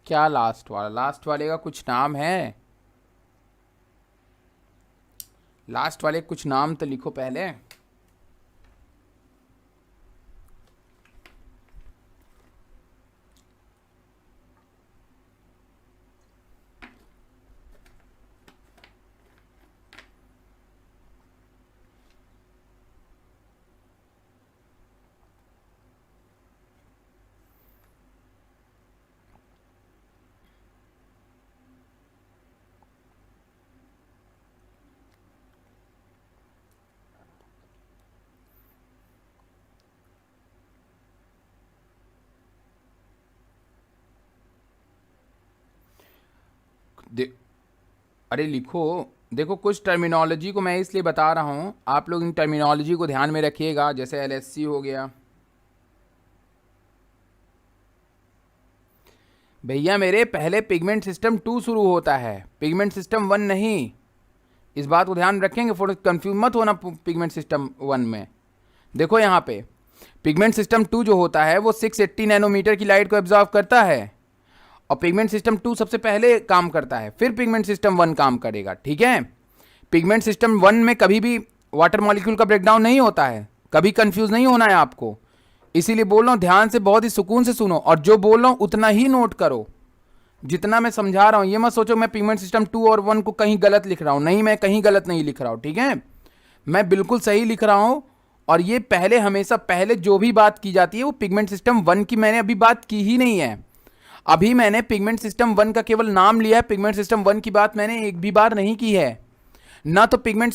क्या लास्ट वाला? लास्ट वाले का कुछ नाम है? लास्ट वाले कुछ नाम तो लिखो पहले। दे अरे लिखो। देखो, कुछ टर्मिनोलॉजी को मैं इसलिए बता रहा हूँ, आप लोग इन टर्मिनोलॉजी को ध्यान में रखिएगा। जैसे एलएससी हो गया। भैया मेरे, पहले पिगमेंट सिस्टम 2 शुरू होता है, पिगमेंट सिस्टम 1 नहीं। इस बात को ध्यान रखेंगे, फोटो कंफ्यूज मत होना पिगमेंट सिस्टम 1 में। देखो यहाँ पे पिगमेंट सिस्टम 2 जो होता है वो 680 नैनोमीटर की लाइट को एब्जॉर्व करता है, और पिगमेंट सिस्टम 2 सबसे पहले काम करता है, फिर पिगमेंट सिस्टम 1 काम करेगा। ठीक है। पिगमेंट सिस्टम 1 में कभी भी वाटर मॉलिक्यूल का ब्रेकडाउन नहीं होता है, कभी कंफ्यूज नहीं होना है आपको। इसीलिए बोल रहा हूँ, ध्यान से बहुत ही सुकून से सुनो, और जो बोल रहा हूँ उतना ही नोट करो जितना मैं समझा रहा हूँ। ये मत सोचो मैं पिगमेंट सिस्टम 2 और 1 को कहीं गलत लिख रहा हूँ, नहीं, मैं कहीं गलत नहीं लिख रहा हूँ। ठीक है, मैं बिल्कुल सही लिख रहा हूँ। और ये पहले, हमेशा पहले जो भी बात की जाती है वो पिगमेंट सिस्टम 1 की मैंने अभी बात की ही नहीं है। अभी मैंने पिगमेंट सिस्टम 1 का केवल नाम लिया है, पिगमेंट सिस्टम 1 की बात मैंने एक भी बार नहीं की है। ना तो पिगमेंट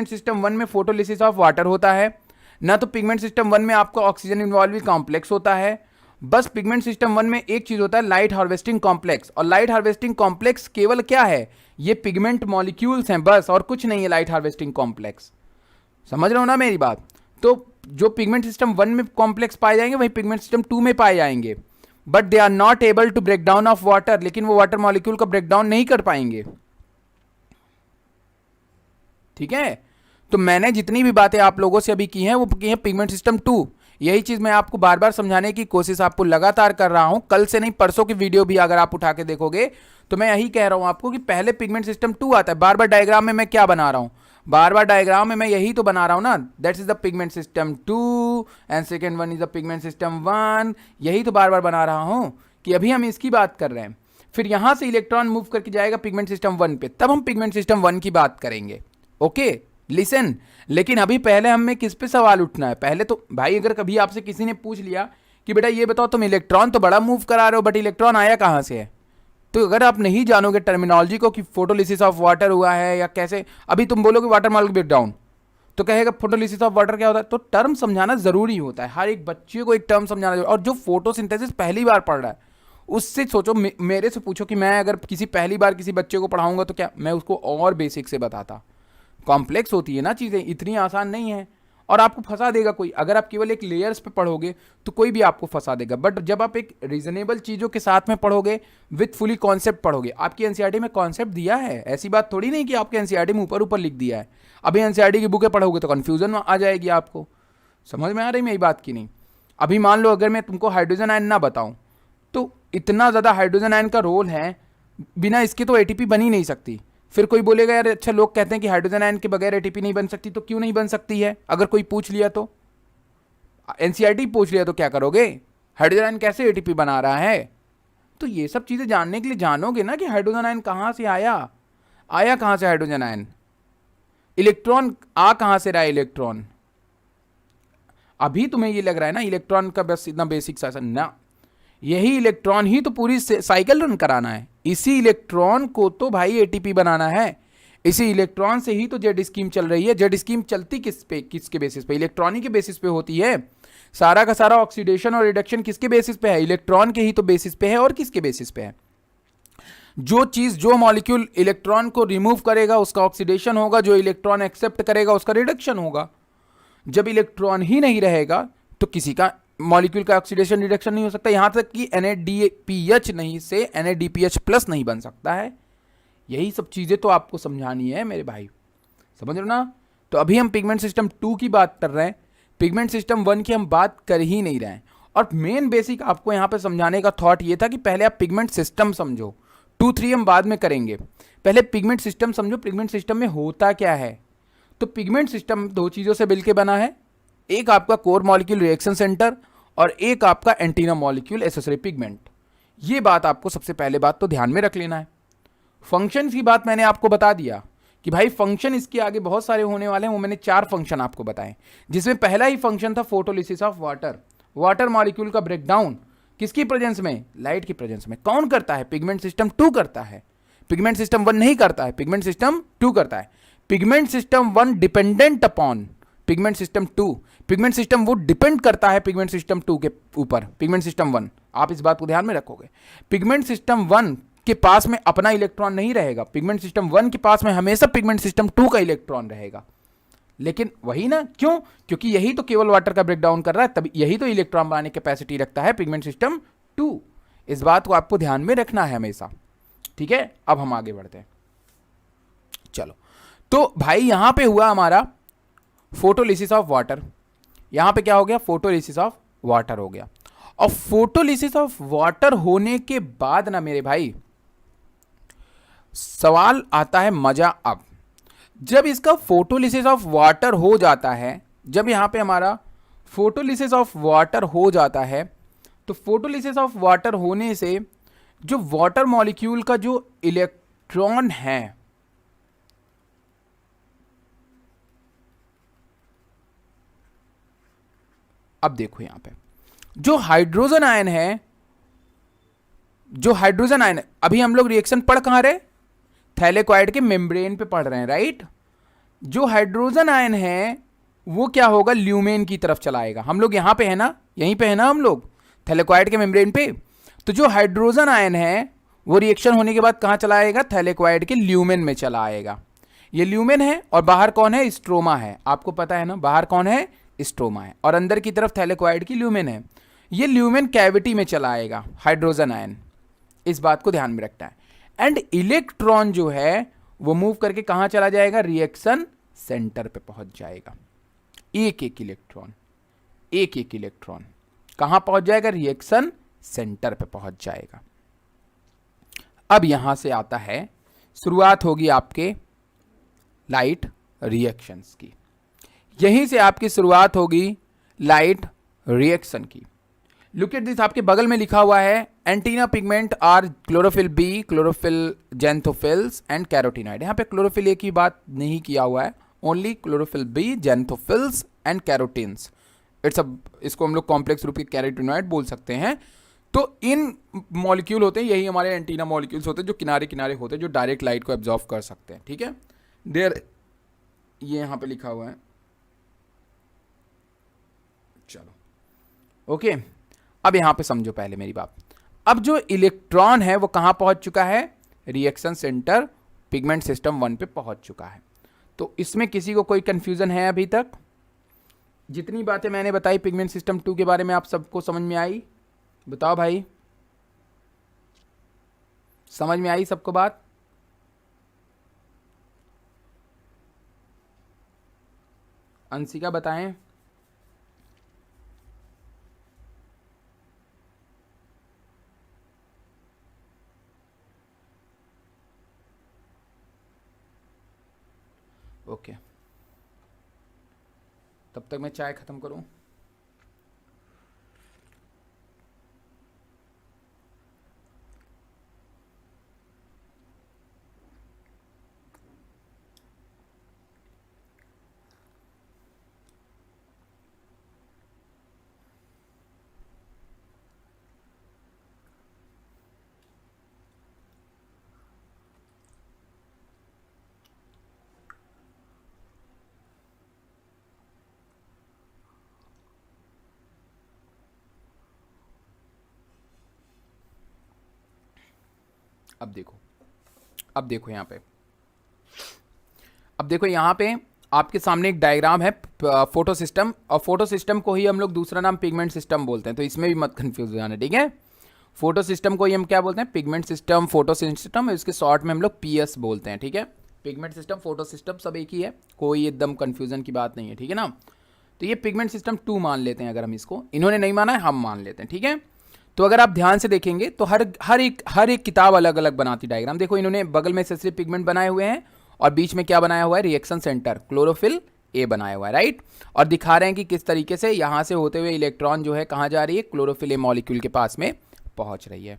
सिस्टम 1 में फोटोलिसिस ऑफ वाटर होता है, ना तो पिगमेंट सिस्टम 1 में आपको ऑक्सीजन इन्वॉल्विंग कॉम्प्लेक्स होता है। बस पिगमेंट सिस्टम 1 में एक चीज होता है, लाइट हार्वेस्टिंग कॉम्प्लेक्स। और लाइट हार्वेस्टिंग कॉम्प्लेक्स केवल क्या है? ये पिगमेंट मॉलिक्यूल्स हैं बस, और कुछ नहीं है लाइट हार्वेस्टिंग कॉम्प्लेक्स। समझ रहे हो ना मेरी बात? तो जो पिगमेंट सिस्टम 1 में कॉम्प्लेक्स पाए जाएंगे वही पिगमेंट सिस्टम 2 में पाए जाएंगे, but they are not able to break down of water. लेकिन वो वाटर मॉलिक्यूल का ब्रेक डाउन नहीं कर पाएंगे। ठीक है। तो मैंने जितनी भी बातें आप लोगों से अभी की हैं वो की हैं पिगमेंट सिस्टम 2। यही चीज मैं आपको बार बार समझाने की कोशिश आपको लगातार कर रहा हूं, कल से नहीं परसों की वीडियो भी अगर आप उठा के देखोगे तो मैं यही कह रहा हूं आपको कि पहले पिगमेंट सिस्टम 2 आता है। बार बार डायग्राम में मैं क्या बना रहा हूं? बार बार डायग्राम में मैं यही तो बना रहा हूं ना, that is the pigment system 2 and second one is the pigment system 1। यही तो बार बार बना रहा हूं कि अभी हम इसकी बात कर रहे हैं। फिर यहां से इलेक्ट्रॉन मूव करके जाएगा पिगमेंट सिस्टम 1 पे, तब हम पिगमेंट सिस्टम 1 की बात करेंगे। Okay, listen. लेकिन अभी पहले हमें किस पे सवाल उठना है? पहले तो भाई, अगर कभी आपसे किसी ने पूछ लिया कि बेटा ये बताओ, तुम इलेक्ट्रॉन तो बड़ा मूव करा रहे हो, बट इलेक्ट्रॉन आया कहां से है? तो अगर आप नहीं जानोगे टर्मिनोलॉजी को कि फोटोलिसिस ऑफ वाटर हुआ है या कैसे, अभी तुम बोलोगे वाटर मॉलिक्यूल ब्रेकडाउन, तो कहेगा फोटोलिसिस ऑफ वाटर क्या होता है? तो टर्म समझाना जरूरी होता है, हर एक बच्चे को एक टर्म समझाना जरूरी। और जो फोटोसिंथेसिस पहली बार पढ़ रहा है उससे सोचो, मेरे से पूछो कि मैं अगर किसी पहली बार किसी बच्चे को पढ़ाऊंगा तो क्या मैं उसको और बेसिक से बताता? कॉम्प्लेक्स होती है ना चीज़ें, इतनी आसान नहीं है। और आपको फंसा देगा कोई, अगर आप केवल एक लेयर्स पे पढ़ोगे तो कोई भी आपको फंसा देगा। बट जब आप एक रीजनेबल चीज़ों के साथ में पढ़ोगे, विथ फुली कॉन्सेप्ट पढ़ोगे, आपकी एनसीईआरटी में कॉन्सेप्ट दिया है, ऐसी बात थोड़ी नहीं कि आपके एनसीईआरटी में ऊपर ऊपर लिख दिया है। अभी एनसीईआरटी की बुकें पढ़ोगे तो कन्फ्यूजन आ जाएगी आपको। समझ में आ रही मेरी बात की नहीं? अभी मान लो अगर मैं तुमको हाइड्रोजन आयन ना बताऊं, तो इतना ज़्यादा हाइड्रोजन आयन का रोल है, बिना इसके तो एटीपी बन ही नहीं सकती। फिर कोई बोलेगा यार अच्छा, लोग कहते हैं कि हाइड्रोजन आयन के बगैर एटीपी नहीं बन सकती, तो क्यों नहीं बन सकती है? अगर कोई पूछ लिया तो, एनसीईआरटी पूछ लिया तो क्या करोगे? हाइड्रोजन आयन कैसे एटीपी बना रहा है? तो ये सब चीजें जानने के लिए जानोगे ना कि हाइड्रोजन आयन कहां से आया, आया कहां से हाइड्रोजन आयन, इलेक्ट्रॉन आ कहां से रहा है इलेक्ट्रॉन। अभी तुम्हें ये लग रहा है ना इलेक्ट्रॉन का बस इतना बेसिक सा ना, यही इलेक्ट्रॉन ही तो पूरी साइकिल रन कराना है। इसी इलेक्ट्रॉन को तो भाई एटीपी बनाना है। इसी इलेक्ट्रॉन से ही तो जेड स्कीम चल रही है। जेड स्कीम चलती किस पे, किसके बेसिस पे? इलेक्ट्रॉनिक के बेसिस पे होती है। सारा का सारा ऑक्सीडेशन और रिडक्शन किसके बेसिस पे है? इलेक्ट्रॉन के ही तो बेसिस पे है। और किसके बेसिस पे है? जो चीज, जो मॉलिक्यूल इलेक्ट्रॉन को रिमूव करेगा उसका ऑक्सीडेशन होगा, जो इलेक्ट्रॉन एक्सेप्ट करेगा उसका रिडक्शन होगा। जब इलेक्ट्रॉन ही नहीं रहेगा तो किसी का मॉलिक्यूल का ऑक्सीडेशन रिडक्शन नहीं हो सकता। यहां तक कि NADPH नहीं से NADPH+ नहीं बन सकता है। यही सब चीजें तो आपको समझानी है मेरे भाई, समझ रहे हो ना? तो अभी हम पिगमेंट सिस्टम 2 की बात कर रहे हैं, पिगमेंट सिस्टम 1 की हम बात कर ही नहीं रहे हैं। और मेन बेसिक आपको यहाँ पे समझाने का थॉट ये था कि पहले आप पिगमेंट सिस्टम समझो, 2-3 हम बाद में करेंगे, पहले पिगमेंट सिस्टम समझो, पिगमेंट सिस्टम में होता क्या है। तो पिगमेंट सिस्टम दो चीज़ों से मिलकर बना है, एक आपका कोर मॉलिक्यूल रिएक्शन सेंटर और एक आपका एंटीना मॉलिक्यूल एसेसरी पिगमेंट। ये बात आपको सबसे पहले बात तो ध्यान में रख लेना है। फंक्शन की बात मैंने आपको बता दिया कि भाई फंक्शन इसके आगे बहुत सारे होने वाले हैं, वो मैंने 4 फंक्शन आपको बताए, जिसमें पहला ही फंक्शन था photolysis of water, water molecule का ब्रेकडाउन किसकी प्रेजेंस में, लाइट की प्रेजेंस में। कौन करता है, पिगमेंट सिस्टम 2 करता है, पिगमेंट सिस्टम 1 नहीं करता है, पिगमेंट सिस्टम 2 करता है। Pigment system 1 dependent upon pigment system 2, pigment system वो डिपेंड करता है पिगमेंट सिस्टम 2 के ऊपर, पिगमेंट सिस्टम 1। आप इस बात को ध्यान में रखोगे, पिगमेंट सिस्टम 1 के पास में अपना इलेक्ट्रॉन नहीं रहेगा, पिगमेंट सिस्टम 1 के पास में हमेशा पिगमेंट सिस्टम 2 का इलेक्ट्रॉन रहेगा। लेकिन वही ना, क्यों, क्योंकि यही तो केवल वाटर का ब्रेकडाउन कर रहा है, तभी यही तो इलेक्ट्रॉन बनाने की कैपेसिटी रखता है पिगमेंट सिस्टम 2। इस बात को आपको ध्यान में रखना है हमेशा, ठीक है। अब हम आगे बढ़ते हैं, चलो। तो भाई यहां पे हुआ हमारा फोटोलिसिस ऑफ वाटर, यहां पे क्या हो गया, फोटोलिसिस ऑफ वाटर हो गया। और फोटोलिसिस ऑफ वाटर होने के बाद ना मेरे भाई सवाल आता है मजा। अब जब इसका फोटोलिसिस ऑफ वाटर हो जाता है, जब यहां पे हमारा फोटोलिसिस ऑफ वाटर हो जाता है, तो फोटोलिसिस ऑफ वाटर होने से जो वाटर मॉलिक्यूल का जो इलेक्ट्रॉन है, अब देखो यहां पे जो हाइड्रोजन आयन है, जो हाइड्रोजन आयन, अभी हम लोग रिएक्शन पढ़ कहां रहे, थैलेकॉइड के मेम्ब्रेन पे पढ़ रहे हैं, राइट। जो हाइड्रोजन आयन है वो क्या होगा, ल्यूमेन की तरफ चलाएगा। हम लोग यहां पे है ना, यहीं पे है ना हम लोग, थैलेकॉइड के मेम्ब्रेन पे। तो जो हाइड्रोजन आयन है वो रिएक्शन होने के बाद कहां चला आएगा, थैलेकॉइड के ल्यूमेन में चला आएगा। ये ल्यूमेन है और बाहर कौन है, स्ट्रोमा है। आपको पता है ना, बाहर कौन है, स्ट्रोमा है, और अंदर की तरफ थैलेकॉइड की ल्यूमेन है। ये ल्यूमेन कैविटी में चला आएगा हाइड्रोजन आयन, इस बात को ध्यान में रखना है। एंड इलेक्ट्रॉन जो है वो मूव करके कहां चला जाएगा, रिएक्शन सेंटर पे पहुंच जाएगा। एक एक इलेक्ट्रॉन, एक एक इलेक्ट्रॉन कहां पहुंच जाएगा, रिएक्शन सेंटर पे पहुंच जाएगा। अब यहां से आता है, शुरुआत होगी आपके लाइट रिएक्शंस की, यहीं से आपकी शुरुआत होगी लाइट रिएक्शन की। लुक एट दिस, आपके बगल में लिखा हुआ है antenna pigment are chlorophyll B, chlorophyll xanthophylls and carotenoid. यहाँ पे क्लोरोफिल ए की बात नहीं किया हुआ है, only chlorophyll B, xanthophylls and carotenes. इसको हम लोग कॉम्प्लेक्स रूप के कैरोटीनॉइड बोल सकते हैं। तो इन मॉलिक्यूल होते हैं, यही हमारे एंटीना मॉलिक्यूल्स होते हैं जो किनारे किनारे होते हैं, जो डायरेक्ट लाइट को एब्जॉर्व कर सकते हैं, ठीक है। देयर, ये यहाँ पे लिखा हुआ है, चलो ओके। अब यहां पे समझो पहले मेरी बात। अब जो इलेक्ट्रॉन है वो कहां पहुंच चुका है, रिएक्शन सेंटर पिगमेंट सिस्टम 1 पे पहुंच चुका है। तो इसमें किसी को कोई कंफ्यूजन है अभी तक? जितनी बातें मैंने बताई पिगमेंट सिस्टम 2 के बारे में आप सबको समझ में आई? बताओ भाई, समझ में आई सबको बात? अंशिका बताएं। ओके, तब तक मैं चाय खत्म करूं। अब देखो, अब देखो यहाँ पे, अब देखो यहाँ पे आपके सामने एक डायग्राम है फोटो सिस्टम, और फोटो सिस्टम को ही हम लोग दूसरा नाम पिगमेंट सिस्टम बोलते हैं, तो इसमें भी मत कंफ्यूज हो जाना, ठीक है। फोटो सिस्टम को ही हम क्या बोलते हैं, पिगमेंट सिस्टम, फोटो सिस्टम, इसके शॉर्ट में हम लोग पीएस बोलते हैं, ठीक है। पिगमेंट सिस्टम, फोटो सिस्टम सब एक ही है, कोई एकदम कंफ्यूजन की बात नहीं है, ठीक है ना। तो ये पिगमेंट सिस्टम 2 मान लेते हैं, अगर हम इसको, इन्होंने नहीं माना है, हम मान लेते हैं, ठीक है। तो अगर आप ध्यान से देखेंगे तो हर एक किताब अलग अलग बनाती डायग्राम। देखो इन्होंने बगल में सेसेसिव पिगमेंट बनाए हुए हैं और बीच में क्या बनाया हुआ है, रिएक्शन सेंटर क्लोरोफिल ए बनाया हुआ है, राइट। और दिखा रहे हैं कि किस तरीके से यहां से होते हुए इलेक्ट्रॉन जो है कहां जा रही है, क्लोरोफिल ए मॉलिक्यूल के पास में पहुंच रही है।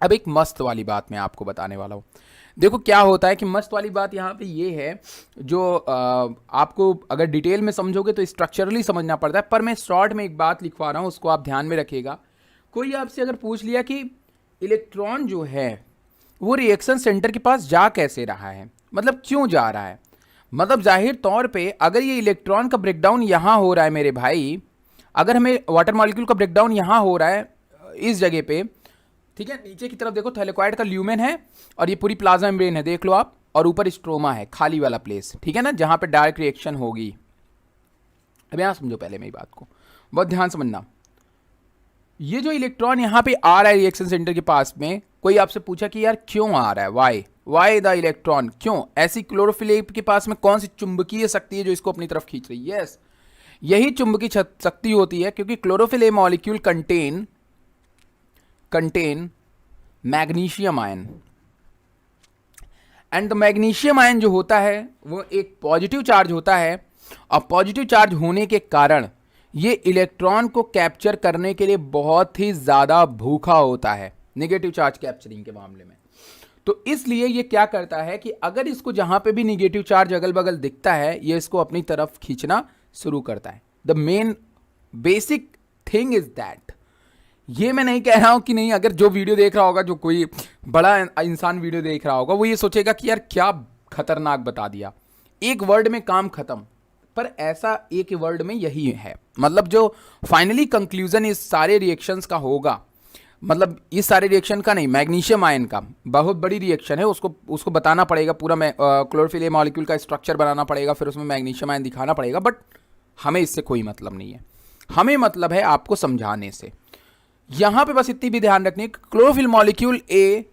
अब एक मस्त वाली बात मैं आपको बताने वाला हूं। देखो क्या होता है कि मस्त वाली बात यहाँ पे ये है, जो आपको अगर डिटेल में समझोगे तो स्ट्रक्चरली समझना पड़ता है, पर मैं शॉर्ट में एक बात लिखवा रहा हूँ, उसको आप ध्यान में रखिएगा। कोई आपसे अगर पूछ लिया कि इलेक्ट्रॉन जो है वो रिएक्शन सेंटर के पास जा कैसे रहा है, मतलब क्यों जा रहा है, मतलब जाहिर तौर पे अगर ये इलेक्ट्रॉन का ब्रेकडाउन यहाँ हो रहा है मेरे भाई, अगर हमें वाटर मॉलिक्यूल का ब्रेकडाउन यहाँ हो रहा है इस जगह पे, ठीक है, नीचे की तरफ देखो थैलेकॉइड का ल्यूमेन है और ये पूरी प्लाज्मा मेम्ब्रेन है, देख लो आप, और ऊपर स्ट्रोमा है, खाली वाला प्लेस, ठीक है ना, जहां पे डायरेक्ट रिएक्शन होगी। अब यहां समझो पहले मेरी बात को, बहुत ध्यान समझना। ये जो इलेक्ट्रॉन यहाँ पे आ रहा है रिएक्शन सेंटर के पास में, कोई आपसे पूछा कि यार क्यों आ रहा है, वाई द इलेक्ट्रॉन, क्यों, ऐसी क्लोरोफिल ए के पास में कौन सी चुंबकीय शक्ति है जो इसको अपनी तरफ खींच रही है? यस, यही चुंबकीय शक्ति होती है, क्योंकि chlorophyll A molecule contain magnesium ion, and the magnesium ion जो होता है वो एक पॉजिटिव चार्ज होता है, और पॉजिटिव चार्ज होने के कारण ये इलेक्ट्रॉन को कैप्चर करने के लिए बहुत ही ज़्यादा भूखा होता है नेगेटिव चार्ज कैप्चरिंग के मामले में। तो इसलिए ये क्या करता है कि अगर इसको जहां पे भी नेगेटिव चार्ज अगल बगल दिखता है, ये इसको अपनी तरफ खींचना शुरू करता है। The main basic thing is that, ये मैं नहीं कह रहा हूं कि नहीं, अगर जो वीडियो देख रहा होगा, जो कोई बड़ा इंसान वीडियो देख रहा होगा, वो ये सोचेगा कि यार क्या खतरनाक बता दिया, एक वर्ड में काम खत्म, पर ऐसा एक वर्ड में यही है। मतलब जो फाइनली कंक्लूजन इस सारे रिएक्शंस का होगा, मतलब इस सारे रिएक्शन का नहीं, मैग्नीशियम आयन का बहुत बड़ी रिएक्शन है, उसको बताना पड़ेगा पूरा, क्लोरोफिल ए मॉलिक्यूल का स्ट्रक्चर बनाना पड़ेगा, फिर उसमें मैग्नीशियम आयन दिखाना पड़ेगा, बट हमें इससे कोई मतलब नहीं है, हमें मतलब है आपको समझाने से। यहां पे बस इतनी भी ध्यान रखनी है, क्लोरोफिल मॉलिक्यूल ए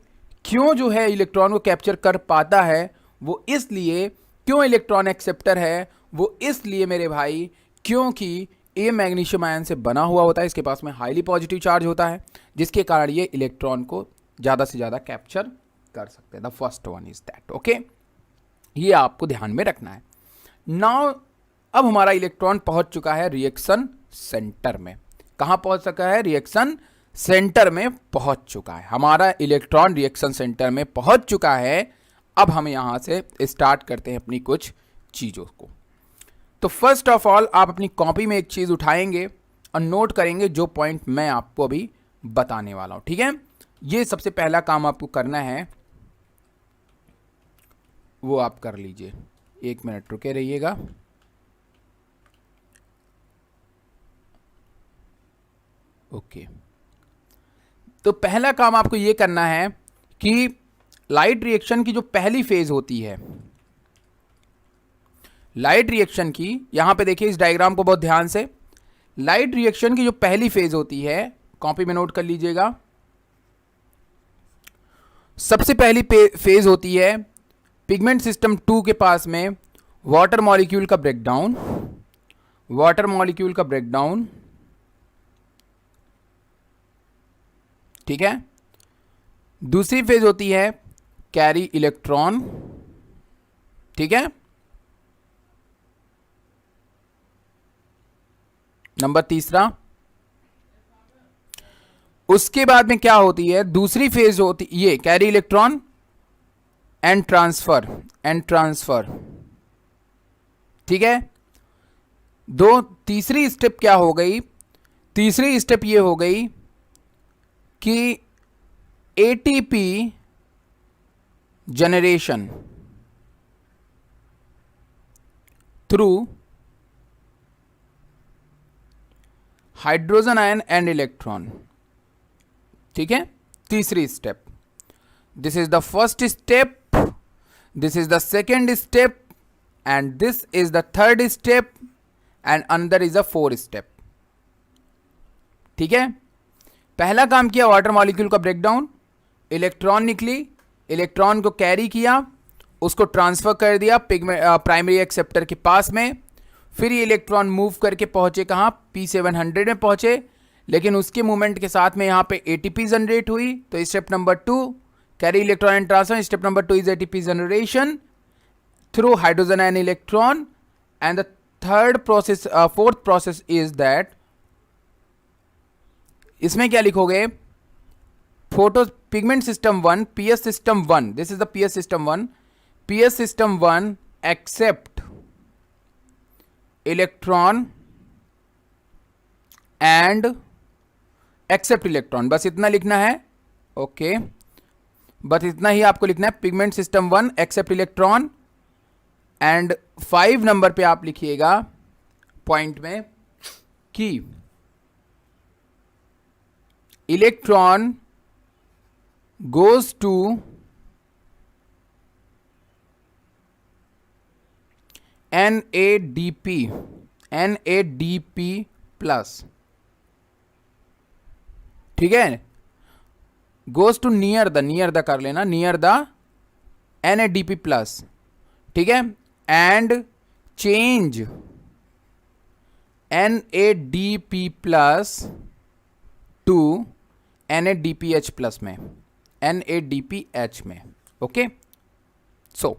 क्यों जो है इलेक्ट्रॉन को कैप्चर कर पाता है, वो इसलिए, क्यों इलेक्ट्रॉन एक्सेप्टर है, वो इसलिए मेरे भाई, क्योंकि ए मैग्नीशियम आयन से बना हुआ होता है, इसके पास में हाईली पॉजिटिव चार्ज होता है, जिसके कारण ये इलेक्ट्रॉन को ज़्यादा से ज़्यादा कैप्चर कर सकते हैं। The first one is that, okay, ये आपको ध्यान में रखना है। नाउ अब हमारा इलेक्ट्रॉन पहुंच चुका है रिएक्शन सेंटर में। कहाँ पहुंच सका है? रिएक्शन सेंटर में पहुंच चुका है हमारा इलेक्ट्रॉन, रिएक्शन सेंटर में पहुंच चुका है। अब हम यहां से स्टार्ट करते हैं अपनी कुछ चीज़ों को। तो फर्स्ट ऑफ ऑल आप अपनी कॉपी में एक चीज़ उठाएंगे और नोट करेंगे जो पॉइंट मैं आपको अभी बताने वाला हूं, ठीक है। ये सबसे पहला काम आपको करना है, वो आप कर लीजिए। 1 मिनट रुके रहिएगा। ओके, तो पहला काम आपको ये करना है कि लाइट रिएक्शन की जो पहली फेज होती है, लाइट रिएक्शन की, यहां पे देखिए इस डायग्राम को बहुत ध्यान से, लाइट रिएक्शन की जो पहली फेज होती है, कॉपी में नोट कर लीजिएगा। सबसे पहली फेज होती है पिगमेंट सिस्टम 2 के पास में वाटर मॉलिक्यूल का ब्रेकडाउन, वाटर मॉलिक्यूल का ब्रेकडाउन, ठीक है। दूसरी फेज होती है कैरी इलेक्ट्रॉन, ठीक है। नंबर तीसरा, उसके बाद में क्या होती है, दूसरी फेज होती ये कैरी इलेक्ट्रॉन एंड ट्रांसफर, ठीक है। तीसरी स्टेप क्या हो गई? तीसरी स्टेप ये हो गई कि ATP generation through hydrogen ion and electron, ठीक है। तीसरी step, this is the first step, this is the second step, and this is the third step, and अंदर इज द फोर्थ स्टेप, ठीक है। पहला काम किया वाटर मॉलिक्यूल का ब्रेकडाउन, इलेक्ट्रॉन निकली, इलेक्ट्रॉन को कैरी किया, उसको ट्रांसफर कर दिया प्राइमरी एक्सेप्टर के पास में, फिर ये इलेक्ट्रॉन मूव करके पहुंचे कहाँ, P700 में पहुंचे, लेकिन उसके मूवमेंट के साथ में यहाँ पे ATP जनरेट हुई। तो step number 2 carry electron and transfer, step number 2 is ATP generation through hydrogen ion electron, and the third process, fourth process is that, इसमें क्या लिखोगे, photo pigment system 1, PS system 1, this is the PS system 1, PS system 1 accept electron and accept electron, बस इतना लिखना है। Okay, बस इतना ही आपको लिखना है, pigment system 1 accept electron, and 5 नंबर पे आप लिखिएगा पॉइंट में कि electron goes to NADP plus, ठीक है, goes to नियर द कर लेना, नियर द NADP प्लस, ठीक है, and change NADP plus two NADPH plus में, NADPH में। ओके, सो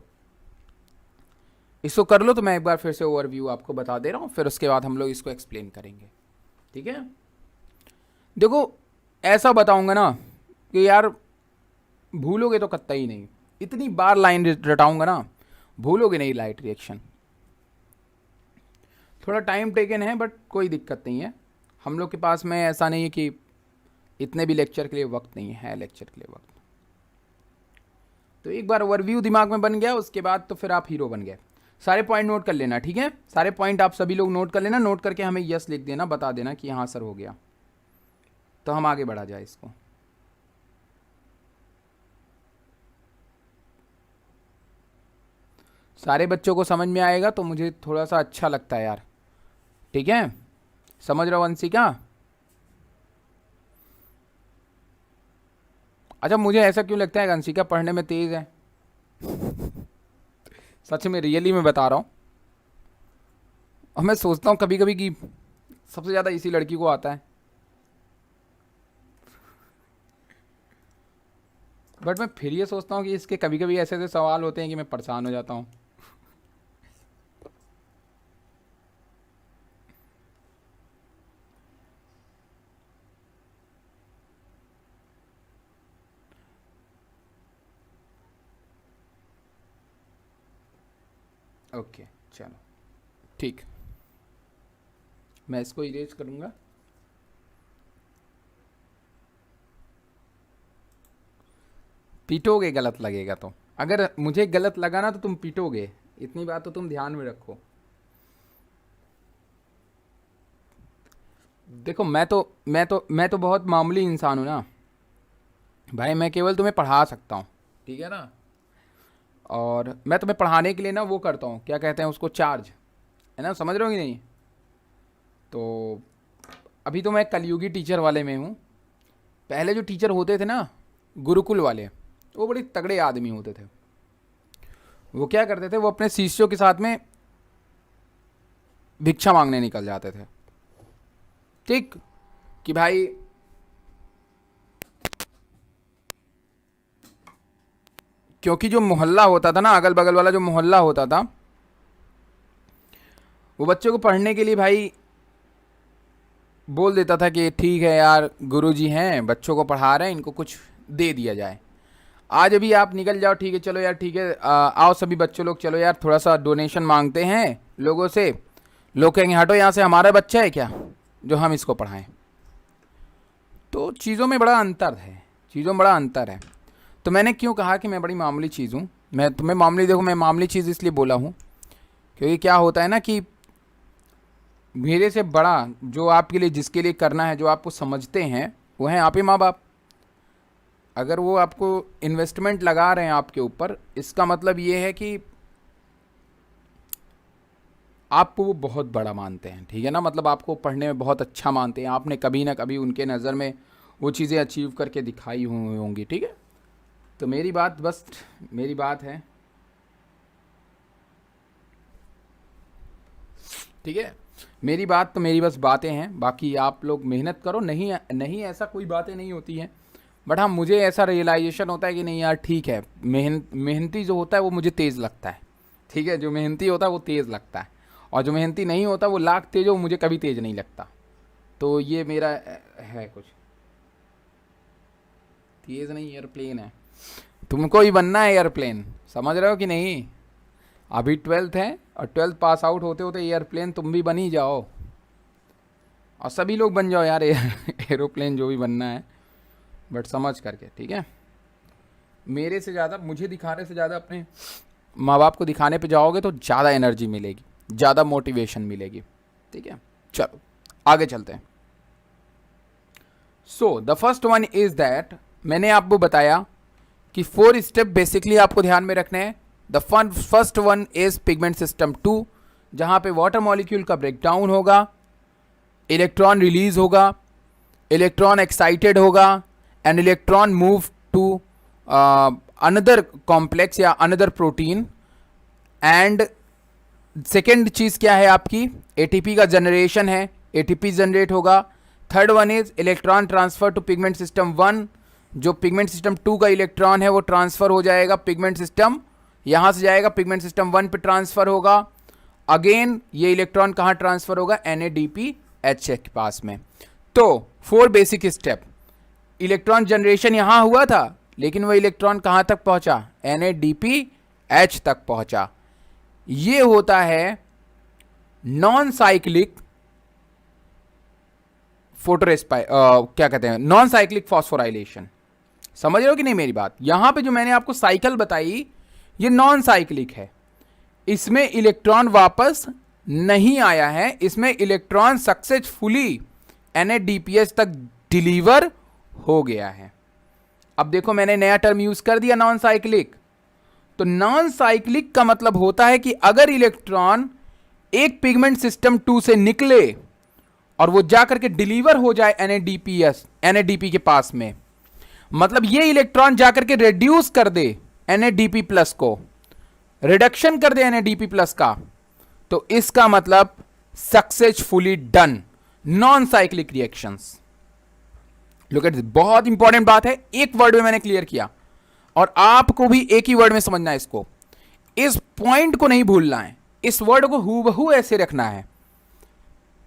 इसको कर लो। तो मैं एक बार फिर से ओवरव्यू आपको बता दे रहा हूँ, फिर उसके बाद हम लोग इसको एक्सप्लेन करेंगे, ठीक है। देखो ऐसा बताऊंगा ना कि यार भूलोगे तो कतई नहीं, इतनी बार लाइन रटाऊंगा ना, भूलोगे नहीं लाइट रिएक्शन। थोड़ा टाइम टेकन है बट कोई दिक्कत नहीं है, हम लोग के पास में ऐसा नहीं है कि इतने भी लेक्चर के लिए वक्त नहीं है लेक्चर के लिए वक्त। तो एक बार ओवरव्यू दिमाग में बन गया, उसके बाद तो फिर आप हीरो बन गए। सारे पॉइंट नोट कर लेना, ठीक है, सारे पॉइंट आप सभी लोग नोट कर लेना, नोट करके हमें यस लिख देना, बता देना कि हाँ सर हो गया, तो हम आगे बढ़ा जाए इसको। सारे बच्चों को समझ में आएगा तो मुझे थोड़ा सा अच्छा लगता है यार, ठीक है, समझ रहा हो वंशिका? अच्छा, मुझे ऐसा क्यों लगता है वंशिका पढ़ने में तेज है? सच में, रियली मैं बता रहा हूँ, और मैं सोचता हूँ कभी कभी कि सबसे ज़्यादा इसी लड़की को आता है, बट मैं फिर ये सोचता हूँ कि इसके कभी कभी ऐसे ऐसे सवाल होते हैं कि मैं परेशान हो जाता हूँ। ओके चलो ठीक, मैं इसको इरेज करूँगा। पीटोगे गलत लगेगा तो, अगर मुझे गलत लगा ना तो तुम पीटोगे, इतनी बात तो तुम ध्यान में रखो। देखो मैं तो बहुत मामूली इंसान हूँ ना भाई, मैं केवल तुम्हें पढ़ा सकता हूँ, ठीक है ना, और मैं तुम्हें पढ़ाने के लिए ना वो करता हूँ, क्या कहते हैं उसको, चार्ज, है ना, समझ रहे हो कि नहीं। तो अभी तो मैं कलयुगी टीचर वाले में हूँ। पहले जो टीचर होते थे ना गुरुकुल वाले, वो बड़े तगड़े आदमी होते थे। वो क्या करते थे, वो अपने शिष्यों के साथ में भिक्षा मांगने निकल जाते थे, ठीक, कि भाई क्योंकि जो मोहल्ला होता था ना, अगल बगल वाला जो मोहल्ला होता था, वो बच्चों को पढ़ने के लिए भाई बोल देता था कि ठीक है यार गुरुजी हैं, बच्चों को पढ़ा रहे हैं, इनको कुछ दे दिया जाए। आज अभी आप निकल जाओ, ठीक है चलो यार, ठीक है आओ सभी बच्चों लोग, चलो यार थोड़ा सा डोनेशन मांगते हैं लोगों से, लोग कहेंगे हटो यहाँ से, हमारा बच्चा है क्या जो हम इसको पढ़ाएं। तो चीज़ों में बड़ा अंतर है, चीज़ों में बड़ा अंतर है। तो मैंने क्यों कहा कि मैं बड़ी मामूली चीज़ हूँ, मैं तुम्हें मामूली, देखो मैं मामूली चीज़ इसलिए बोला हूँ क्योंकि क्या होता है ना कि मेरे से बड़ा जो आपके लिए, जिसके लिए करना है, जो आपको समझते हैं, वो हैं आप ही माँ बाप। अगर वो आपको इन्वेस्टमेंट लगा रहे हैं आपके ऊपर, इसका मतलब ये है कि आपको वो बहुत बड़ा मानते हैं, ठीक है ना, मतलब आपको पढ़ने में बहुत अच्छा मानते हैं, आपने कभी ना कभी उनके नज़र में वो चीज़ें अचीव करके दिखाई हुई होंगी, ठीक है। तो मेरी बात, बस मेरी बात है ठीक है, मेरी बात तो मेरी बस बातें हैं, बाकी आप लोग मेहनत करो। नहीं नहीं ऐसा कोई बातें नहीं होती हैं, बट हाँ मुझे ऐसा रियलाइजेशन होता है कि नहीं यार ठीक है, मेहनती जो होता है वो मुझे तेज़ लगता है। ठीक है, जो मेहनती होता है वो तेज़ लगता है, और जो मेहनती नहीं होता वो लाख तेज हो, मुझे कभी तेज़ नहीं लगता। तो ये मेरा है कुछ। तेज़ नहीं, एयरप्लेन है, तुमको ही बनना है एयरप्लेन, समझ रहे हो कि नहीं? अभी 12th है, और 12th पास आउट होते होते एयरप्लेन तुम भी बन ही जाओ, और सभी लोग बन जाओ यार एरोप्लेन जो भी बनना है, बट समझ करके, ठीक है? मेरे से ज़्यादा, मुझे दिखाने से ज़्यादा अपने माँ बाप को दिखाने पे जाओगे तो ज़्यादा एनर्जी मिलेगी, ज़्यादा मोटिवेशन मिलेगी। ठीक है, चलो आगे चलते हैं। So the first one is that, मैंने आपको बताया कि 4 स्टेप बेसिकली आपको ध्यान में रखने हैं। The first one is pigment system 2, जहाँ पे वाटर मॉलिक्यूल का ब्रेकडाउन होगा, इलेक्ट्रॉन रिलीज होगा, इलेक्ट्रॉन एक्साइटेड होगा, and electron move to another complex या अनदर प्रोटीन। एंड सेकेंड चीज़ क्या है आपकी, एटीपी का जनरेशन है, एटीपी जनरेट होगा। Third one is electron transfer to pigment system 1, जो पिगमेंट सिस्टम 2 का इलेक्ट्रॉन है वो ट्रांसफर हो जाएगा पिगमेंट सिस्टम, यहाँ से जाएगा पिगमेंट सिस्टम 1 पे ट्रांसफर होगा। अगेन ये इलेक्ट्रॉन कहाँ ट्रांसफर होगा, NADPH के पास में। तो 4 बेसिक स्टेप, इलेक्ट्रॉन जनरेशन यहाँ हुआ था, लेकिन वो इलेक्ट्रॉन कहाँ तक पहुँचा, NADPH तक पहुँचा। ये होता है नॉन साइक्लिक क्या कहते हैं, नॉन साइक्लिक फॉस्फोराइलेशन। समझ रहे हो कि नहीं मेरी बात? यहां पे जो मैंने आपको साइकिल बताई ये नॉन साइक्लिक है, इसमें इलेक्ट्रॉन वापस नहीं आया है, इसमें इलेक्ट्रॉन सक्सेसफुली NADPH तक डिलीवर हो गया है। अब देखो मैंने नया टर्म यूज कर दिया, नॉन साइक्लिक। तो नॉन साइक्लिक का मतलब होता है कि अगर इलेक्ट्रॉन एक पिगमेंट सिस्टम 2 से निकले और वो जाकर के डिलीवर हो जाए NADP के पास में, मतलब ये इलेक्ट्रॉन जाकर के रिड्यूस कर दे NADP प्लस को, रिडक्शन कर दे NADP प्लस का, तो इसका मतलब successfully done non cyclic reactions. Look at this, बहुत इंपॉर्टेंट बात है, एक वर्ड में मैंने क्लियर किया, और आपको भी एक ही वर्ड में समझना है इसको, इस पॉइंट को नहीं भूलना है, इस वर्ड को हूबहू ऐसे रखना है।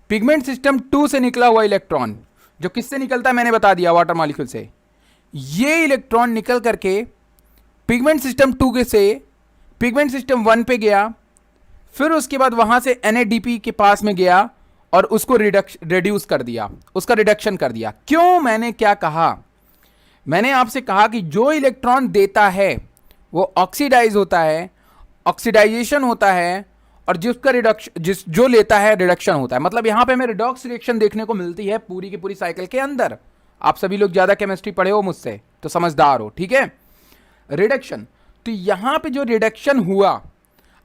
पिगमेंट सिस्टम 2 से निकला हुआ इलेक्ट्रॉन, जो किससे निकलता है मैंने बता दिया, वाटर मॉलिक्यूल से। ये इलेक्ट्रॉन निकल करके पिगमेंट सिस्टम 2 के से पिगमेंट सिस्टम 1 पे गया, फिर उसके बाद वहां से NADP के पास में गया और उसको रिड्यूस कर दिया, उसका रिडक्शन कर दिया। क्यों, मैंने क्या कहा, मैंने आपसे कहा कि जो इलेक्ट्रॉन देता है वो ऑक्सीडाइज होता है, ऑक्सीडाइजेशन होता है, और जिसका जो लेता है रिडक्शन होता है। मतलब यहां पे हमें रिडॉक्स रिएक्शन देखने को मिलती है पूरी की पूरी साइकिल के अंदर। आप सभी लोग ज्यादा केमिस्ट्री पढ़े हो मुझसे तो समझदार हो, ठीक है? रिडक्शन, तो यहां पे जो रिडक्शन हुआ,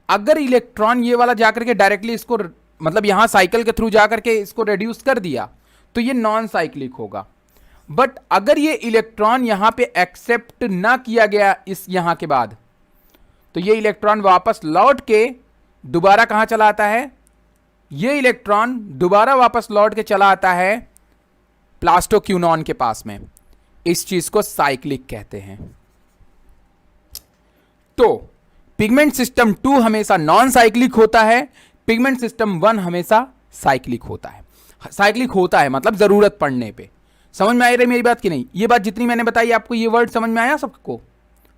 अगर इलेक्ट्रॉन ये वाला जाकर के डायरेक्टली इसको, मतलब यहां साइकिल के थ्रू जाकर के इसको रिड्यूस कर दिया, तो ये नॉन साइक्लिक होगा। बट अगर ये इलेक्ट्रॉन यहां पे एक्सेप्ट ना किया गया इस यहां के बाद, तो ये इलेक्ट्रॉन वापस लौट के दोबारा कहां चला आता है, ये इलेक्ट्रॉन दोबारा वापस लौट के चला आता है प्लास्टोक्यूनॉन के पास में। इस चीज को साइक्लिक कहते हैं। तो पिगमेंट सिस्टम 2 हमेशा नॉन साइक्लिक होता है, पिगमेंट सिस्टम 1 हमेशा साइक्लिक होता है। साइक्लिक होता है मतलब जरूरत पड़ने पे। समझ में आ रही मेरी बात की नहीं? ये बात जितनी मैंने बताई आपको, ये वर्ड समझ में आया सबको?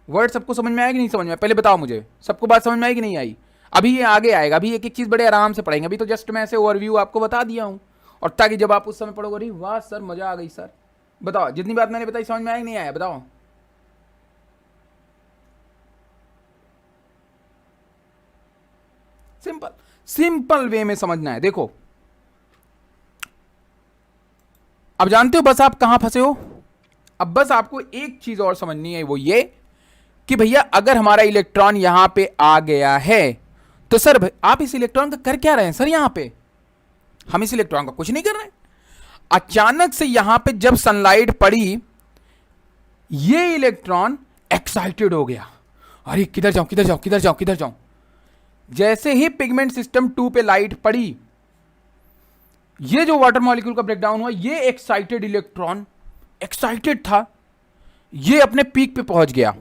वर्ड सबको समझ में आया कि नहीं समझ में आया? पहले बताओ मुझे, सबको बात समझ में आई कि नहीं आई? अभी ये आगे आएगा, अभी एक एक चीज बड़े आराम से पढ़ेंगे। अभी तो जस्ट मैं ऐसे ओवरव्यू आपको बता दिया हूं, और ताकि जब आप उस समय पढ़ोगे, अरे वाह सर मजा आ गई सर। बताओ जितनी बात मैंने बताई समझ में आया कि नहीं आया, बताओ। सिंपल सिंपल वे में समझना है। देखो अब जानते हो बस आप कहां फंसे हो। अब बस आपको एक चीज और समझनी है, वो ये कि भैया अगर हमारा इलेक्ट्रॉन यहां पे आ गया है, तो सर आप इस इलेक्ट्रॉन का कर क्या रहे हैं? सर यहां पे हम इस इलेक्ट्रॉन का कुछ नहीं कर रहे हैं। अचानक से यहां पे जब सनलाइट पड़ी, ये इलेक्ट्रॉन एक्साइटेड हो गया, अरे किधर जाऊं किधर जाऊं किधर जाऊं किधर जाऊं। जैसे ही पिगमेंट सिस्टम 2 पे लाइट पड़ी, ये जो वाटर मॉलिक्यूल का ब्रेकडाउन हुआ, ये एक्साइटेड इलेक्ट्रॉन एक्साइटेड था, ये अपने पीक पे पहुंच गया।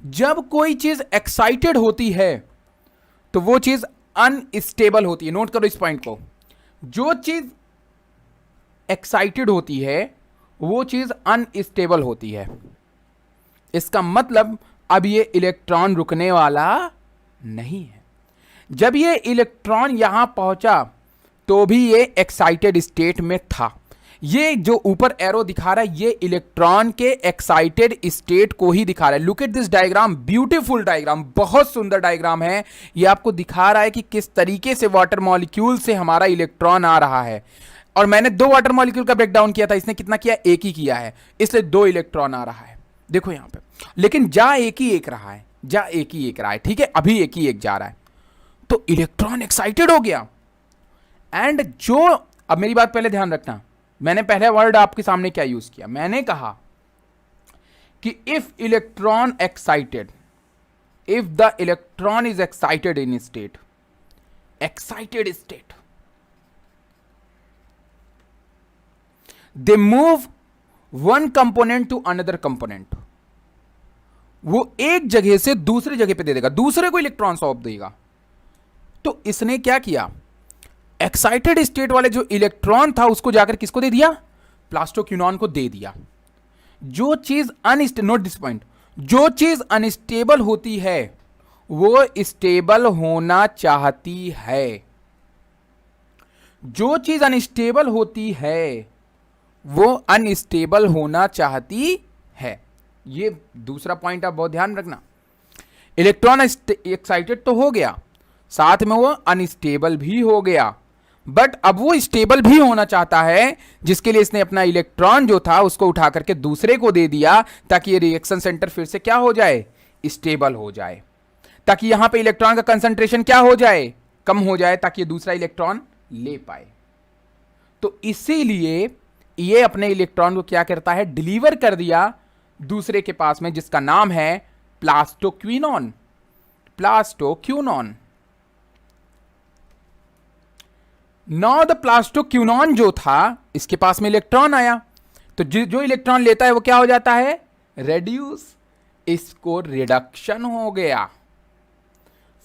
जब कोई चीज एक्साइटेड होती है तो वो चीज अनस्टेबल होती है। नोट करो इस पॉइंट को, जो चीज एक्साइटेड होती है वो चीज अनस्टेबल होती है। इसका मतलब अब ये इलेक्ट्रॉन रुकने वाला नहीं है। जब ये इलेक्ट्रॉन यहां पहुंचा तो भी ये एक्साइटेड स्टेट में था। ये जो ऊपर एरो दिखा रहा है ये इलेक्ट्रॉन के एक्साइटेड स्टेट को ही दिखा रहा है। Look at this diagram, beautiful diagram, बहुत सुंदर डायग्राम है। ये आपको दिखा रहा है कि किस तरीके से वाटर मॉलिक्यूल से हमारा इलेक्ट्रॉन आ रहा है। और मैंने दो वाटर मॉलिक्यूल का ब्रेकडाउन किया था, इसने कितना किया, एक ही किया है, इसलिए दो इलेक्ट्रॉन आ रहा है। देखो यहां पे, लेकिन जा एक ही एक रहा है, जा एक ही एक रहा है, ठीक है, अभी एक ही एक जा रहा है। तो इलेक्ट्रॉन एक्साइटेड हो गया। एंड जो, अब मेरी बात पहले ध्यान रखना, मैंने पहले वर्ड आपके सामने क्या यूज किया, मैंने कहा कि if electron excited, if the electron is excited in state, excited state, they move one component to another component. वो एक जगह से दूसरी जगह पे दे देगा, दूसरे को इलेक्ट्रॉन सौंप देगा। तो इसने क्या किया, एक्साइटेड स्टेट वाले जो इलेक्ट्रॉन था उसको जाकर किसको दे दिया, प्लास्टोक्यूनॉन को दे दिया। जो चीज नोट दिस पॉइंट, जो चीज अनस्टेबल होती है वो स्टेबल होना चाहती है। जो चीज अनस्टेबल होती है वो अनस्टेबल होना चाहती है। ये दूसरा पॉइंट आप बहुत ध्यान रखना। इलेक्ट्रॉन एक्साइटेड तो हो गया, साथ में वो अनस्टेबल भी हो गया, बट अब वो स्टेबल भी होना चाहता है, जिसके लिए इसने अपना इलेक्ट्रॉन जो था उसको उठा करके दूसरे को दे दिया, ताकि ये रिएक्शन सेंटर फिर से क्या हो जाए, स्टेबल हो जाए, ताकि यहां पे इलेक्ट्रॉन का कंसंट्रेशन क्या हो जाए, कम हो जाए, ताकि ये दूसरा इलेक्ट्रॉन ले पाए। तो इसीलिए ये अपने इलेक्ट्रॉन को क्या करता है, डिलीवर कर दिया दूसरे के पास में, जिसका नाम है प्लास्टोक्विनॉन। प्लास्टोक्विनॉन। नाउ द प्लास्टोक्विनॉन जो था, इसके पास में इलेक्ट्रॉन आया, तो जो इलेक्ट्रॉन लेता है वो क्या हो जाता है, रेड्यूस, इसको रिडक्शन हो गया।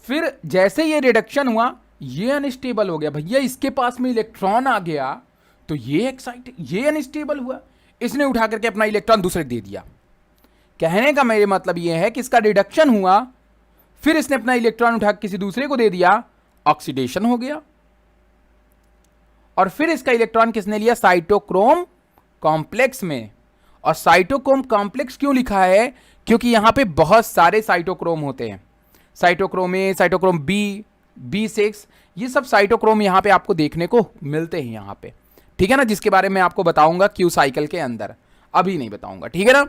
फिर जैसे ये रिडक्शन हुआ ये अनस्टेबल हो गया। भैया इसके पास में इलेक्ट्रॉन आ गया तो ये एक्साइटेड, ये अनस्टेबल हुआ, इसने उठा करके अपना इलेक्ट्रॉन दूसरे दे दिया। कहने का मेरे मतलब ये है कि इसका रिडक्शन हुआ, फिर इसने अपना इलेक्ट्रॉन उठा किसी दूसरे को दे दिया, ऑक्सीडेशन हो गया, और फिर इसका इलेक्ट्रॉन किसने लिया, साइटोक्रोम कॉम्प्लेक्स में। और साइटोक्रोम कॉम्प्लेक्स क्यों लिखा है, क्योंकि यहां पे बहुत सारे साइटोक्रोम होते हैं, cytochrome A, cytochrome B, B6, ये सब साइटोक्रोम यहां पे आपको देखने को मिलते हैं यहां पे, ठीक है ना, जिसके बारे में आपको बताऊंगा क्यू साइकिल के अंदर, अभी नहीं बताऊंगा, ठीक है ना।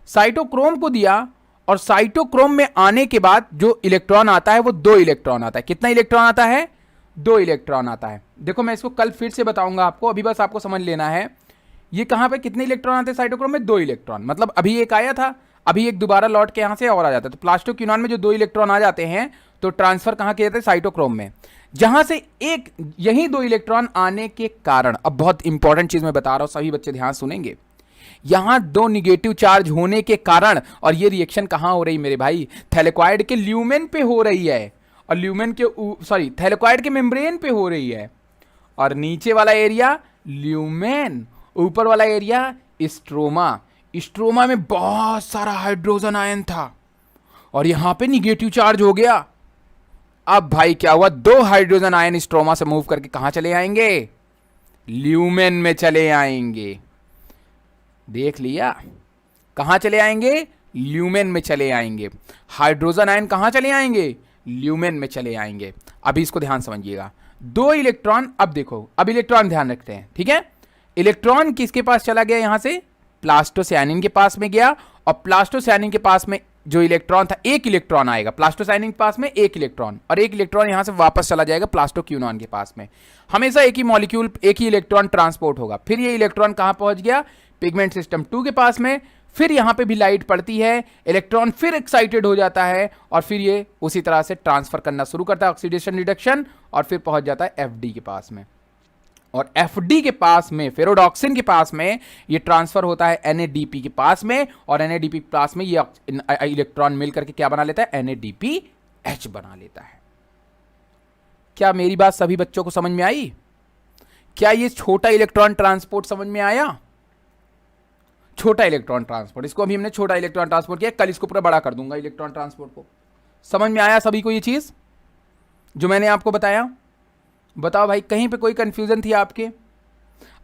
साइटोक्रोम को दिया, और साइटोक्रोम में आने के बाद जो इलेक्ट्रॉन आता है वो दो इलेक्ट्रॉन आता है। कितना इलेक्ट्रॉन आता है, दो इलेक्ट्रॉन आता है। देखो मैं इसको कल फिर से बताऊंगा आपको, अभी बस आपको समझ लेना है। ये कहां पे कितने इलेक्ट्रॉन आते हैं साइटोक्रोम में, दो इलेक्ट्रॉन, मतलब अभी एक आया था, अभी एक दोबारा लौट के यहां से और आ जाता है। तो प्लास्टोक्विनॉन में जो दो इलेक्ट्रॉन आ जाते हैं तो ट्रांसफर कहां किए जाते हैं, साइटोक्रोम में, जहां से एक यही दो इलेक्ट्रॉन आने के कारण, अब बहुत इंपॉर्टेंट चीज मैं बता रहा हूं, सभी बच्चे ध्यान सुनेंगे, यहां दो निगेटिव चार्ज होने के कारण, और ये रिएक्शन कहां हो रही मेरे भाई, थैलेकॉइड के ल्यूमेन पे हो रही है, और ल्यूमेन के थैलेकॉइड के मेम्ब्रेन पे हो रही है, और नीचे वाला एरिया ल्यूमेन, ऊपर वाला एरिया स्ट्रोमा। स्ट्रोमा में बहुत सारा हाइड्रोजन आयन था और यहां पे निगेटिव चार्ज हो गया। अब भाई क्या हुआ, दो हाइड्रोजन आयन स्ट्रोमा से मूव करके कहां चले आएंगे, ल्यूमेन में चले आएंगे। देख लिया, कहां चले आएंगे, ल्यूमेन में चले आएंगे। हाइड्रोजन आयन कहां चले आएंगे, ल्यूमेन में चले आएंगे। अभी इसको ध्यान समझिएगा, दो इलेक्ट्रॉन, अब देखो, अब इलेक्ट्रॉन ध्यान रखते हैं, ठीक है। इलेक्ट्रॉन किसके पास चला गया, यहां से प्लास्टोसायनिन के पास में गया, और प्लास्टोसायनिन के पास में जो इलेक्ट्रॉन था, एक इलेक्ट्रॉन आएगा प्लास्टोसायनिन के पास में, एक इलेक्ट्रॉन, और एक इलेक्ट्रॉन यहां से वापस चला जाएगा प्लास्टोक्विनॉन के पास में। हमेशा एक ही मॉलिक्यूल, एक ही इलेक्ट्रॉन ट्रांसपोर्ट होगा। फिर ये इलेक्ट्रॉन कहां पहुंच गया, पिगमेंट सिस्टम 2 के पास में। फिर यहां पे भी लाइट पड़ती है, इलेक्ट्रॉन फिर एक्साइटेड हो जाता है, और फिर ये उसी तरह से ट्रांसफर करना शुरू करता है, ऑक्सीडेशन रिडक्शन, और फिर पहुंच जाता है FD के पास में। और एफडी के पास में, फेरोडॉक्सिन के पास में, ये ट्रांसफर होता है एनएडीपी के पास में, और एनएडीपी के पास में ये इलेक्ट्रॉन मिल करके क्या बना लेता है, एनएडीपीएच बना लेता है। क्या मेरी बात सभी बच्चों को समझ में आई? क्या ये छोटा इलेक्ट्रॉन ट्रांसपोर्ट समझ में आया? छोटा इलेक्ट्रॉन ट्रांसपोर्ट, इसको अभी हमने छोटा इलेक्ट्रॉन ट्रांसपोर्ट किया, कल इसको पूरा बड़ा कर दूंगा इलेक्ट्रॉन ट्रांसपोर्ट को। समझ में आया सभी को ये चीज जो मैंने आपको बताया? बताओ भाई, कहीं पे कोई कंफ्यूजन थी आपके?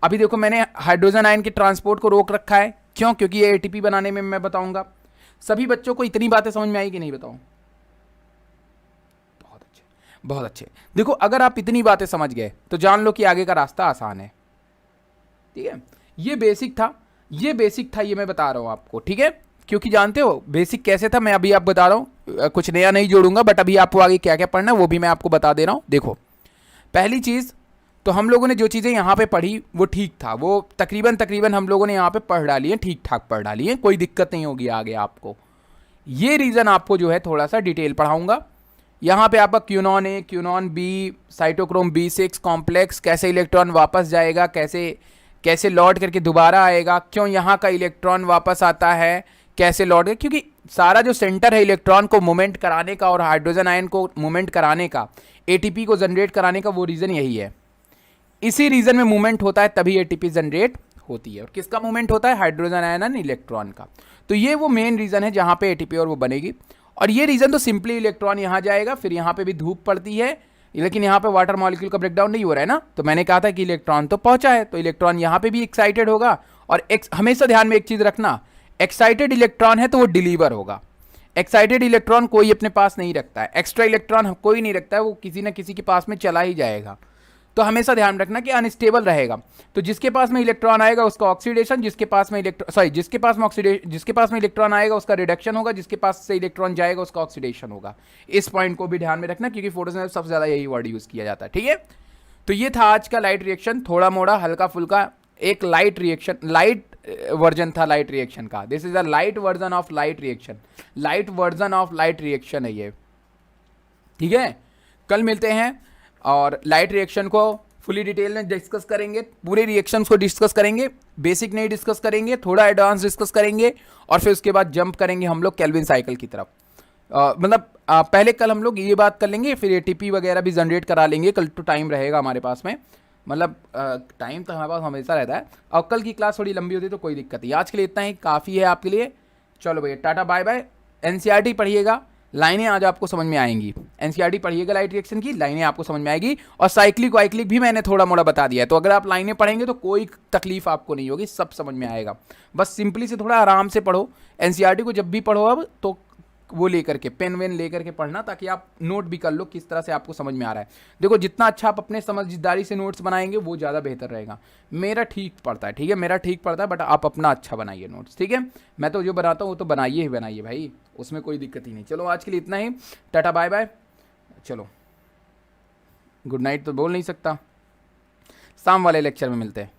अभी देखो मैंने हाइड्रोजन आयन के ट्रांसपोर्ट को रोक रखा है, क्यों? क्योंकि ये एटीपी बनाने में मैं बताऊंगा। सभी बच्चों को इतनी बातें समझ में आई कि नहीं बताऊं? बहुत अच्छे, बहुत अच्छे। देखो अगर आप इतनी बातें समझ गए तो जान लो कि आगे का रास्ता आसान है। ठीक है, ये बेसिक था, ये बेसिक था, ये मैं बता रहा हूं आपको। ठीक है, क्योंकि जानते हो बेसिक कैसे था, मैं अभी आप बता रहा हूं, कुछ नया नहीं जोड़ूंगा, बट अभी आपको आगे क्या क्या पढ़ना है वो भी मैं आपको बता दे रहा हूं। देखो पहली चीज तो हम लोगों ने जो चीज़ें यहाँ पे पढ़ी वो ठीक था, वो तकरीबन हम लोगों ने यहाँ पे पढ़ डाली है, ठीक ठाक पढ़ डाली है, कोई दिक्कत नहीं होगी आगे आपको। ये रीज़न आपको जो है थोड़ा सा डिटेल पढ़ाऊंगा। यहाँ पे आपका क्यूनॉन ए, क्यूनॉन बी, साइटोक्रोम B6 कॉम्प्लेक्स, कैसे इलेक्ट्रॉन वापस जाएगा, कैसे कैसे लौट करके दोबारा आएगा, क्यों यहाँ का इलेक्ट्रॉन वापस आता है, कैसे लौट, क्योंकि सारा जो सेंटर है इलेक्ट्रॉन को मूवमेंट कराने का और हाइड्रोजन आयन को मूवमेंट कराने का, एटीपी को जनरेट कराने का, वो रीज़न यही है। इसी रीजन में मूवमेंट होता है तभी एटीपी जनरेट होती है। और किसका मूवमेंट होता है? हाइड्रोजन आयन और इलेक्ट्रॉन का। तो ये वो मेन रीजन है जहां पे एटीपी और वो बनेगी। और ये रीजन तो सिंपली इलेक्ट्रॉन यहां जाएगा, फिर यहां पे भी धूप पड़ती है, लेकिन यहां पे वाटर मॉलिक्यूल का ब्रेकडाउन नहीं हो रहा है ना, तो मैंने कहा था कि इलेक्ट्रॉन तो पहुंचा है, तो इलेक्ट्रॉन यहां पे भी एक्साइटेड होगा। और हमेशा ध्यान में एक चीज रखना, एक्साइटेड इलेक्ट्रॉन है तो वो डिलीवर होगा। एक्साइटेड इलेक्ट्रॉन कोई अपने पास नहीं रखता है, एक्स्ट्रा इलेक्ट्रॉन कोई नहीं रखता है, वो किसी ना किसी के पास में चला ही जाएगा। तो हमेशा ध्यान रखना कि अनस्टेबल रहेगा। तो जिसके पास में इलेक्ट्रॉन आएगा उसका ऑक्सीडेशन, जिसके पास में इलेक्ट्रॉन आएगा उसका रिडक्शन होगा, जिसके पास से इलेक्ट्रॉन जाएगा उसका ऑक्सीडेशन होगा। इस पॉइंट को भी ध्यान में रखना, क्योंकि फोटोसिंथेसिस सबसे ज्यादा यही वर्ड यूज किया जाता है। ठीक है, तो ये था आज का लाइट रिएक्शन, थोड़ा मोड़ा हल्का फुल्का एक लाइट रिएक्शन, लाइट वर्जन था लाइट रिएक्शन का। This is a light version of light reaction, light version of light reaction है ये। ठीक है, कल मिलते हैं और लाइट रिएक्शन को फुली डिटेल में डिस्कस करेंगे, पूरे रिएक्शंस को डिस्कस करेंगे, बेसिक नहीं डिस्कस करेंगे, थोड़ा एडवांस डिस्कस करेंगे, और फिर उसके बाद जंप करेंगे हम लोग केल्विन साइकिल की तरफ। पहले कल हम लोग ये बात कर लेंगे, फिर एटीपी वगैरह भी जनरेट करा लेंगे, कल तो टाइम रहेगा हमारे पास में, मतलब टाइम तो हमारे पास हमेशा रहता है। और कल की क्लास थोड़ी लंबी होती है तो कोई दिक्कत नहीं। आज के लिए इतना ही काफ़ी है आपके लिए। चलो भैया, टाटा बाय बाय। एनसीईआरटी पढ़िएगा, लाइनें आज आपको समझ में आएंगी। एनसीईआरटी पढ़िएगा लाइट रिएक्शन की, लाइनें आपको समझ में आएगी। और साइक्लिक वाइक्लिक भी मैंने थोड़ा मोड़ा बता दिया है, तो अगर आप लाइनें पढ़ेंगे तो कोई तकलीफ आपको नहीं होगी, सब समझ में आएगा। बस सिंपली से थोड़ा आराम से पढ़ो। एनसीईआरटी को जब भी पढ़ो अब तो वो लेकर के, पेन वेन लेकर के पढ़ना, ताकि आप नोट भी कर लो किस तरह से आपको समझ में आ रहा है। देखो जितना अच्छा आप अपने समझदारी से नोट्स बनाएंगे वो ज़्यादा बेहतर रहेगा। मेरा ठीक पड़ता है, ठीक है, मेरा ठीक पड़ता है, बट आप अपना अच्छा बनाइए नोट्स। ठीक है, मैं तो जो बनाता हूँ वो तो बनाइए ही बनाइए भाई, उसमें कोई दिक्कत ही नहीं। चलो आज के लिए इतना ही, टाटा बाय बाय। चलो गुड नाइट तो बोल नहीं सकता, शाम वाले लेक्चर में मिलते हैं।